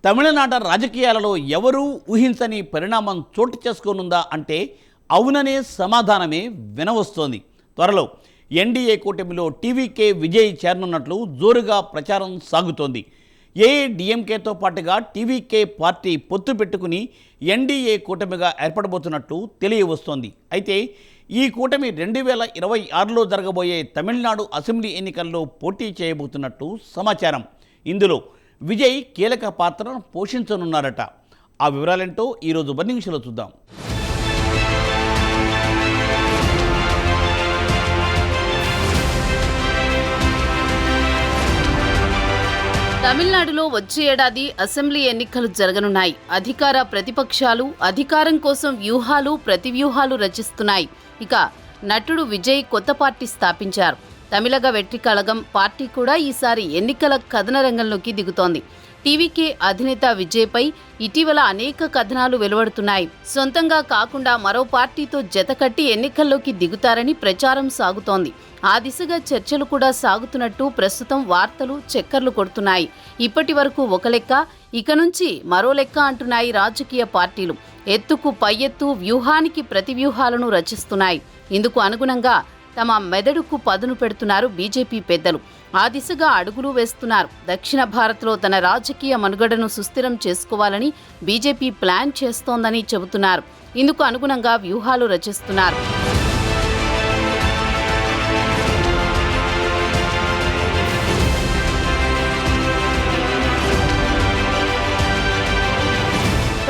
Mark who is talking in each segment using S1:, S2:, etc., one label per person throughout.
S1: తమిళనాడు రాజకీయాలలో ఎవరూ ఊహించని పరిణామం చోటు చేసుకోనుందా అంటే అవుననే సమాధానమే వినవస్తోంది. త్వరలో ఎన్డీఏ కూటమిలో టీవీకే విజయ్ చేరనున్నట్లు జోరుగా ప్రచారం సాగుతోంది. ఏఐడిఎంకేతో పాటుగా టీవీకే పార్టీ పొత్తు పెట్టుకుని ఎన్డీఏ కూటమిగా ఏర్పడబోతున్నట్లు తెలియవస్తోంది. అయితే ఈ కూటమి 2026లో జరగబోయే తమిళనాడు అసెంబ్లీ ఎన్నికల్లో పోటీ చేయబోతున్నట్టు సమాచారం. ఇందులో విజయ్ కీలక పాత్రను పోషించనున్నారట. ఆ వివరాలేంటో ఈరోజు బన్నింగ్స్లో చూద్దాం.
S2: తమిళనాడులో వచ్చే ఏడాది అసెంబ్లీ ఎన్నికలు జరగనున్నాయి. అధికార ప్రతిపక్షాలు అధికారం కోసం వ్యూహాలు ప్రతివ్యూహాలు రచిస్తున్నాయి. ఇక నటుడు విజయ్ కొత్త పార్టీ స్థాపించారు. తమిళగ వెట్రి కళగం పార్టీ కూడా ఈసారి ఎన్నికల కథన రంగంలోకి దిగుతోంది. టీవీకే అధినేత విజయ్పై ఇటీవల అనేక కథనాలు వెలువడుతున్నాయి. సొంతంగా కాకుండా మరో పార్టీతో జతకట్టి ఎన్నికల్లోకి దిగుతారని ప్రచారం సాగుతోంది. ఆ దిశగా చర్చలు కూడా సాగుతున్నట్టు ప్రస్తుతం వార్తలు చక్కర్లు కొడుతున్నాయి. ఇప్పటి వరకు ఒక లెక్క, ఇక నుంచి మరో లెక్క అంటున్నాయి రాజకీయ పార్టీలు. ఎత్తుకు పై ఎత్తు, వ్యూహానికి ప్రతి వ్యూహాలను రచిస్తున్నాయి. ఇందుకు అనుగుణంగా తమ మెదడుకు పదును పెడుతున్నారు బీజేపీ పెద్దలు. ఆ దిశగా అడుగులు వేస్తున్నారు. దక్షిణ భారత్లో తన రాజకీయ మనుగడను సుస్థిరం చేసుకోవాలని బీజేపీ ప్లాన్ చేస్తోందని చెబుతున్నారు. ఇందుకు అనుగుణంగా వ్యూహాలు రచిస్తున్నారు.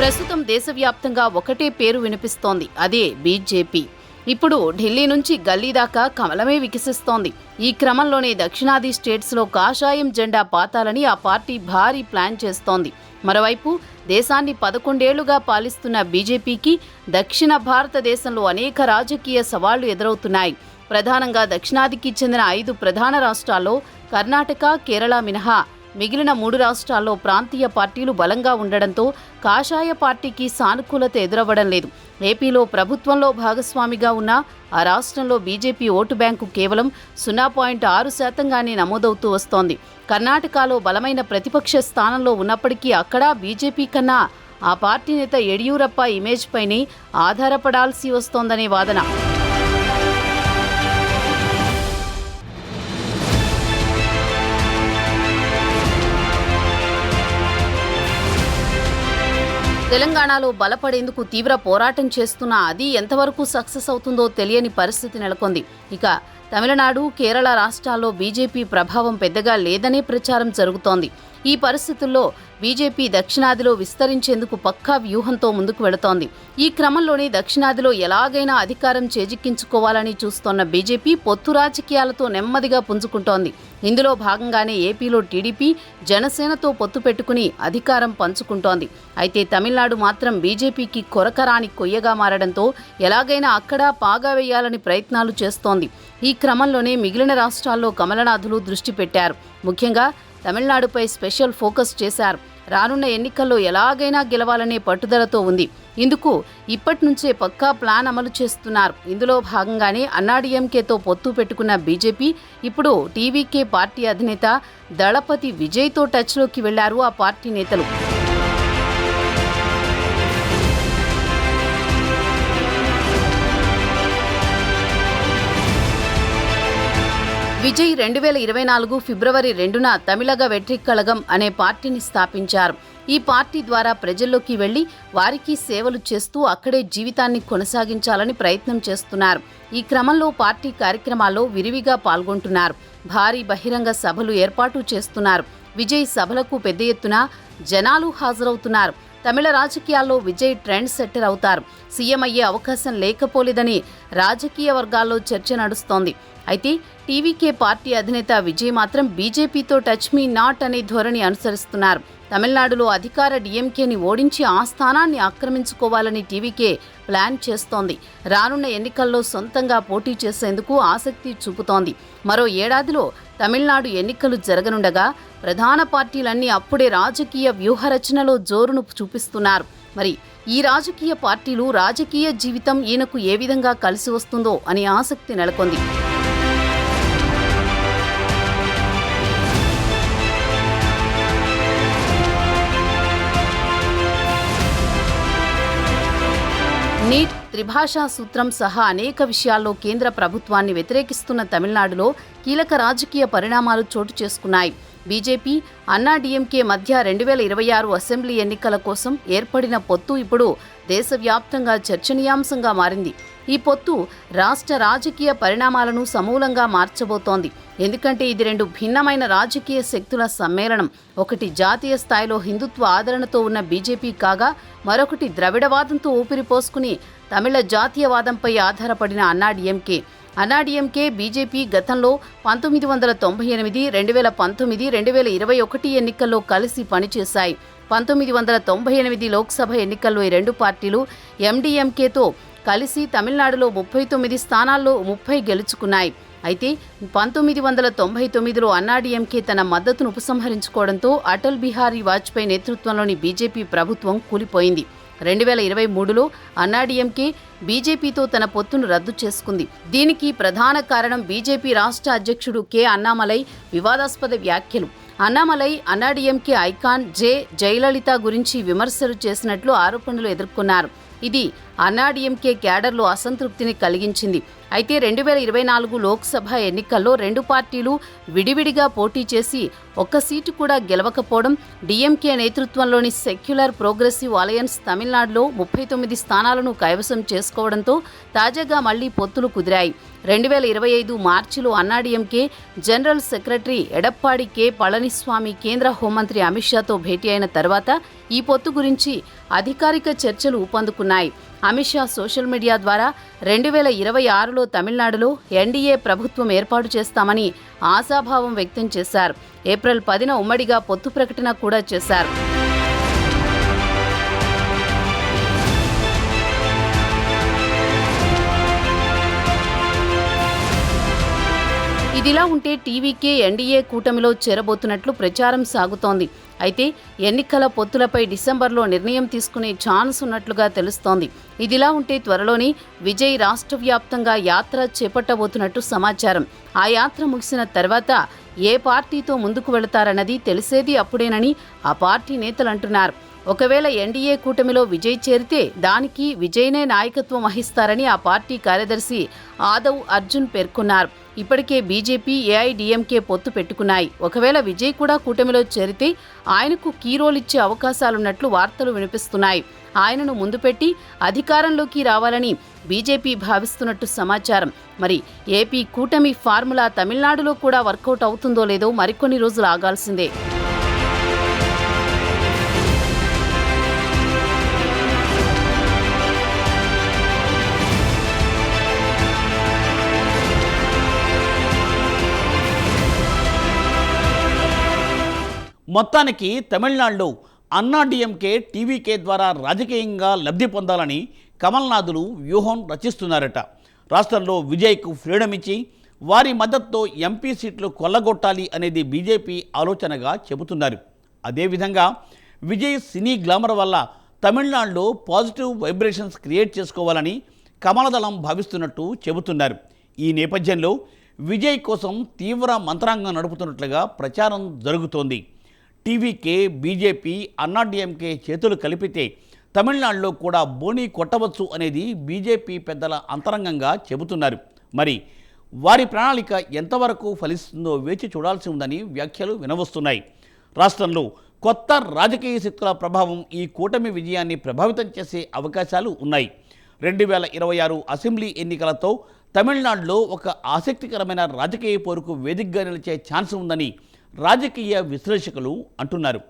S2: ప్రస్తుతం దేశవ్యాప్తంగా ఒకటే పేరు వినిపిస్తోంది, అదే బీజేపీ. ఇప్పుడు ఢిల్లీ నుంచి గల్లీ దాకా కమలమే వికసిస్తోంది. ఈ క్రమంలోనే దక్షిణాది స్టేట్స్లో కాషాయం జెండా పాతాలని ఆ పార్టీ భారీ ప్లాన్ చేస్తోంది. మరోవైపు దేశాన్ని 11 ఏళ్లుగా పాలిస్తున్న బీజేపీకి దక్షిణ భారతదేశంలో అనేక రాజకీయ సవాళ్లు ఎదురవుతున్నాయి. ప్రధానంగా దక్షిణాదికి చెందిన 5 ప్రధాన రాష్ట్రాల్లో కర్ణాటక, కేరళ మినహా మిగిలిన 3 రాష్ట్రాల్లో ప్రాంతీయ పార్టీలు బలంగా ఉండడంతో కాషాయ పార్టీకి సానుకూలత ఎదురవ్వడం లేదు. ఏపీలో ప్రభుత్వంలో భాగస్వామిగా ఉన్న ఆ రాష్ట్రంలో బీజేపీ ఓటు బ్యాంకు కేవలం 0.6%గానే నమోదవుతూ వస్తోంది. కర్ణాటకలో బలమైన ప్రతిపక్ష స్థానంలో ఉన్నప్పటికీ అక్కడ బీజేపీ కన్నా ఆ పార్టీ నేత యడియూరప్ప ఇమేజ్ పైనే ఆధారపడాల్సి వస్తోందనే వాదన. తెలంగాణలో బలపడేందుకు తీవ్ర పోరాటం చేస్తున్నా అది ఎంతవరకు సక్సెస్ అవుతుందో తెలియని పరిస్థితి నెలకొంది. ఇక తమిళనాడు, కేరళ రాష్ట్రాల్లో బీజేపీ ప్రభావం పెద్దగా లేదనే ప్రచారం జరుగుతోంది. ఈ పరిస్థితుల్లో బీజేపీ దక్షిణాదిలో విస్తరించేందుకు పక్కా వ్యూహంతో ముందుకు వెళుతోంది. ఈ క్రమంలోనే దక్షిణాదిలో ఎలాగైనా అధికారం చేజిక్కించుకోవాలని చూస్తోన్న బీజేపీ పొత్తు రాజకీయాలతో నెమ్మదిగా పుంజుకుంటోంది. ఇందులో భాగంగానే ఏపీలో టీడీపీ, జనసేనతో పొత్తు పెట్టుకుని అధికారం పంచుకుంటోంది. అయితే తమిళనాడు మాత్రం బీజేపీకి కొరకరాని కొయ్యగా మారడంతో ఎలాగైనా అక్కడ పాగా వేయాలని ప్రయత్నాలు చేస్తోంది. ఈ క్రమంలోనే మిగిలిన రాష్ట్రాల్లో కమలనాథులు దృష్టి పెట్టారు. ముఖ్యంగా తమిళనాడుపై స్పెషల్ ఫోకస్ చేశారు. రానున్న ఎన్నికల్లో ఎలాగైనా గెలవాలనే పట్టుదలతో ఉంది. ఇందుకు ఇప్పటి నుంచే పక్కా ప్లాన్ అమలు చేస్తున్నారు. ఇందులో భాగంగానే అన్నాడీఎంకేతో పొత్తు పెట్టుకున్న బీజేపీ ఇప్పుడు టీవీకే పార్టీ అధినేత దళపతి విజయ్తో టచ్లోకి వెళ్లారు ఆ పార్టీ నేతలు. విజయ్ 2024 ఫిబ్రవరి 2న తమిళగ వెట్రి కళగం అనే పార్టీని స్థాపించారు. ఈ పార్టీ ద్వారా ప్రజల్లోకి వెళ్లి వారికి సేవలు చేస్తూ అక్కడే జీవితాన్ని కొనసాగించాలని ప్రయత్నం చేస్తున్నారు. ఈ క్రమంలో పార్టీ కార్యక్రమాల్లో విరివిగా పాల్గొంటున్నారు. భారీ బహిరంగ సభలు ఏర్పాటు చేస్తున్నారు. విజయ్ సభలకు పెద్ద ఎత్తున జనాలు హాజరవుతున్నారు. తమిళ రాజకీయాల్లో విజయ్ ట్రెండ్ సెట్టర్ అవుతారు. సీఎం అయ్యే అవకాశం లేకపోలేదని రాజకీయ వర్గాల్లో చర్చ నడుస్తోంది. అయితే టీవీకే పార్టీ అధినేత విజయ్ మాత్రం బీజేపీతో టచ్ మీ నాట్ అనే ధోరణి అనుసరిస్తున్నారు. తమిళనాడులో అధికార డీఎంకేని ఓడించి ఆ స్థానాన్ని ఆక్రమించుకోవాలని టీవీకే ప్లాన్ చేస్తోంది. రానున్న ఎన్నికల్లో సొంతంగా పోటీ చేసేందుకు ఆసక్తి చూపుతోంది. మరో ఏడాదిలో తమిళనాడు ఎన్నికలు జరగనుండగా ప్రధాన పార్టీలన్నీ అప్పుడే రాజకీయ వ్యూహరచనలో జోరును చూపిస్తున్నారు. మరి ఈ రాజకీయ పార్టీలు రాజకీయ జీవితం ఈయనకు ఏ విధంగా కలిసి వస్తుందో అనే ఆసక్తి నెలకొంది. త్రిభాషా సూత్రం సహా అనేక విషయాల్లో కేంద్ర ప్రభుత్వాన్ని వ్యతిరేకిస్తున్న తమిళనాడులో కీలక రాజకీయ పరిణామాలు చోటు చేసుకున్నాయి. బీజేపీ, అన్నాడీఎంకే మధ్య 2026 అసెంబ్లీ ఎన్నికల కోసం ఏర్పడిన పొత్తు ఇప్పుడు దేశవ్యాప్తంగా చర్చనీయాంశంగా మారింది. ఈ పొత్తు రాష్ట్ర రాజకీయ పరిణామాలను సమూలంగా మార్చబోతోంది. ఎందుకంటే ఇది రెండు భిన్నమైన రాజకీయ శక్తుల సమ్మేళనం. ఒకటి జాతీయ స్థాయిలో హిందుత్వ ఆదరణతో ఉన్న బీజేపీ కాగా, మరొకటి ద్రవిడవాదంతో ఊపిరి పోసుకుని తమిళ జాతీయవాదంపై ఆధారపడిన అన్నాడీఎంకే. అన్నాడీఎంకే, బీజేపీ గతంలో 1998, 2019, 2021 ఎన్నికల్లో కలిసి పనిచేశాయి. 1998 లోక్సభ ఎన్నికల్లో ఈ రెండు పార్టీలు ఎండీఎంకేతో కలిసి తమిళనాడులో 39 స్థానాల్లో 30 గెలుచుకున్నాయి. అయితే 1999లో అన్నాడీఎంకే తన మద్దతును ఉపసంహరించుకోవడంతో అటల్ బిహారీ వాజ్పేయి నేతృత్వంలోని బీజేపీ ప్రభుత్వం కూలిపోయింది. 2023లో అన్నాడీఎంకే బీజేపీతో తన పొత్తును రద్దు చేసుకుంది. దీనికి ప్రధాన కారణం బీజేపీ రాష్ట్ర అధ్యక్షుడు కె అన్నామలై వివాదాస్పద వ్యాఖ్యలు. అన్నామలై అన్నాడీఎంకే ఐకాన్ జయలలిత గురించి విమర్శలు చేసినట్లు ఆరోపణలు ఎదుర్కొన్నారు. ఇది అన్నాడీఎంకే క్యాడర్లో అసంతృప్తిని కలిగించింది. అయితే 2024 లోక్సభ ఎన్నికల్లో రెండు పార్టీలు విడివిడిగా పోటీ చేసి ఒక్క సీటు కూడా గెలవకపోవడం, డీఎంకే నేతృత్వంలోని సెక్యులర్ ప్రోగ్రెసివ్ అలయన్స్ తమిళనాడులో 39 స్థానాలను కైవసం చేసుకోవడంతో తాజాగా మళ్లీ పొత్తులు కుదిరాయి. 2025 మార్చిలో అన్నాడీఎంకే జనరల్ సెక్రటరీ ఎడప్పాడి కె పళనిస్వామి కేంద్ర హోంమంత్రి అమిత్ షాతో భేటీ అయిన తర్వాత ఈ పొత్తు గురించి అధికారిక చర్చలు ఊపందుకున్నాయి. అమిత్ షా సోషల్ మీడియా ద్వారా 2026లో తమిళనాడులో ఎన్డీఏ ప్రభుత్వం ఏర్పాటు చేస్తామని ఆశాభావం వ్యక్తం చేశారు. ఏప్రిల్ 10న ఉమ్మడిగా పొత్తు ప్రకటన కూడా చేశారు. ఇదిలా ఉంటే టీవీకే ఎన్డీఏ కూటమిలో చేరబోతున్నట్లు ప్రచారం సాగుతోంది. అయితే ఎన్నికల పొత్తులపై డిసెంబర్లో నిర్ణయం తీసుకునే ఛాన్స్ ఉన్నట్లుగా తెలుస్తోంది. ఇదిలా ఉంటే త్వరలోనే విజయ్ రాష్ట్ర వ్యాప్తంగా యాత్ర చేపట్టబోతున్నట్టు సమాచారం. ఆ యాత్ర ముగిసిన తర్వాత ఏ పార్టీతో ముందుకు వెళతారన్నది తెలిసేది అప్పుడేనని ఆ పార్టీ నేతలు అంటున్నారు. ఒకవేళ ఎన్డీఏ కూటమిలో విజయ్ చేరితే దానికి విజయ్నే నాయకత్వం వహిస్తారని ఆ పార్టీ కార్యదర్శి ఆదవ్ అర్జున్ పేర్కొన్నారు. ఇప్పటికే బీజేపీ, ఏఐడీఎంకే పొత్తు పెట్టుకున్నాయి. ఒకవేళ విజయ్ కూడా కూటమిలో చేరితే ఆయనకు కీ రోల్ ఇచ్చే అవకాశాలున్నట్లు వార్తలు వినిపిస్తున్నాయి. ఆయనను ముందు పెట్టి అధికారంలోకి రావాలని బీజేపీ భావిస్తున్నట్టు సమాచారం. మరి ఏపీ కూటమి ఫార్ములా తమిళనాడులో కూడా వర్కౌట్ అవుతుందో లేదో మరికొన్ని రోజులు ఆగాల్సిందే.
S1: మొత్తానికి తమిళనాడులో అన్నాడీఎంకే, టీవీకే ద్వారా రాజకీయంగా లబ్ధి పొందాలని కమల్నాథులు వ్యూహం రచిస్తున్నారట. రాష్ట్రంలో విజయ్కు ఫ్రీడమ్ ఇచ్చి వారి మద్దతుతో ఎంపీ సీట్లు కొల్లగొట్టాలి అనేది బీజేపీ ఆలోచనగా చెబుతున్నారు. అదేవిధంగా విజయ్ సినీ గ్లామర్ వల్ల తమిళనాడులో పాజిటివ్ వైబ్రేషన్స్ క్రియేట్ చేసుకోవాలని కమలదళం భావిస్తున్నట్టు చెబుతున్నారు. ఈ నేపథ్యంలో విజయ్ కోసం తీవ్ర మంత్రాంగం నడుపుతున్నట్లుగా ప్రచారం జరుగుతోంది. టీవీకే, బీజేపీ, అన్నాడీఎంకే చేతులు కలిపితే తమిళనాడులో కూడా బోనీ కొట్టవచ్చు అనేది బీజేపీ పెద్దల అంతరంగంగా చెబుతున్నారు. మరి వారి ప్రణాళిక ఎంతవరకు ఫలిస్తుందో వేచి చూడాల్సి ఉందని వ్యాఖ్యలు వినవస్తున్నాయి. రాష్ట్రంలో కొత్త రాజకీయ శక్తుల ప్రభావం ఈ కూటమి విజయాన్ని ప్రభావితం చేసే అవకాశాలు ఉన్నాయి. 2026 అసెంబ్లీ ఎన్నికలతో తమిళనాడులో ఒక ఆసక్తికరమైన రాజకీయ పోరుకు వేదికగా నిలిచే ఛాన్స్ ఉందని రాజకీయ విశ్లేషకులు అంటున్నారు.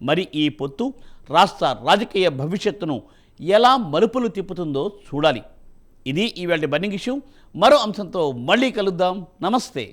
S1: మరి ఈ పొత్తు రాష్ట్ర రాజకీయ భవిష్యత్తును ఎలా మలుపులు తిప్పుతుందో చూడాలి. ఇది ఇవాళ బర్నింగ్ ఇష్యూ. మరో అంశంతో మళ్ళీ కలుద్దాం. నమస్తే.